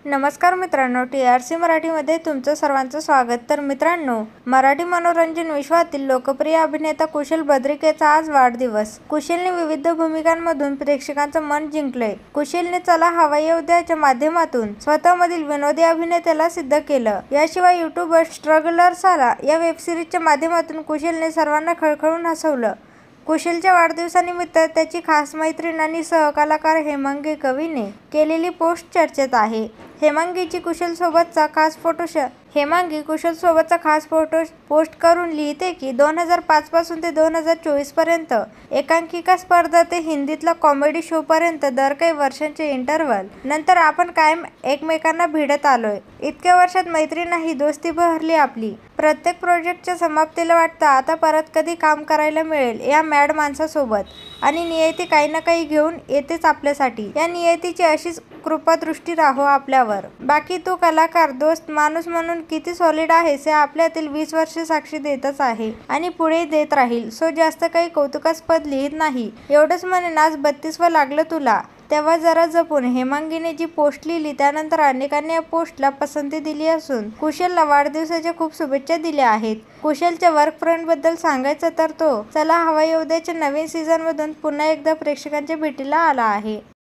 नमस्कार मित्रांनो, TRC मराठीमध्ये तुमचं सर्वांचं स्वागत. तर मित्रांनो, मराठी मनोरंजन विश्वातील लोकप्रिय अभिनेता कुशल बद्रिकेचा आज वाढदिवस. कुशलने विविध भूमिकांमधून प्रेक्षकांचं मन जिंकलंय. कुशलने चला हवा येऊ द्याच्या माध्यमातून स्वतःमधील विनोदी अभिनेत्याला सिद्ध केलं. याशिवाय यूट्यूबर स्ट्रगलर्सला या वेबसिरीजच्या माध्यमातून कुशलने सर्वांना खळखळून हसवलं. कुशलच्या वाढदिवसानिमित्त त्याची खास मैत्रीण आणि सहकलाकार हेमांगी कवीने केलेली पोस्ट चर्चेत आहे. हेमांगी कुशलसोबतचा खास फोटो पोस्ट करून लिहिते की 2005 पासून ते 2024 पर्यंत एकांकिका स्पर्धा ते हिंदीतला कॉमेडी शो पर्यंत दर काही वर्षांचे इंटरव्हल नंतर आपण कायम एकमेकांना भिडत आलोय. इतक्या वर्षात मैत्री नाही, दोस्ती बहरली आपली. प्रत्येक प्रोजेक्टच्या समाप्तीला वाटतं आता परत कधी काम करायला मिळेल या मॅड माणसासोबत. आणि नियती काही ना काही घेऊन येतेच आपल्यासाठी. या नियतीची अशीच कृपादृष्टी राहो आपल्यावर. बाकी तू कलाकार, दोस्त, माणूस म्हणून किती सॉलिड आहेस हे आपल्यातील 20 वर्षे साक्षी देतच आहे आणि पुढे देत राहील. सो जास्त काही कौतुकास्पद लिहित नाही. एवढंच म्हणेन, आज 32वं लागलं तुला, तेव्हा जरा जपून. हेमांगीने जी पोस्ट लिहिली त्यानंतर अनेकांनी या पोस्टला पसंती दिली असून कुशलला वाढदिवसाच्या खूप शुभेच्छा दिल्या आहेत. कुशलच्या वर्क फ्रंटबद्दल सांगायचं तर तो चला हवा येऊ द्याच्या नवीन सीझनमधून पुन्हा एकदा प्रेक्षकांच्या भेटीला आला आहे.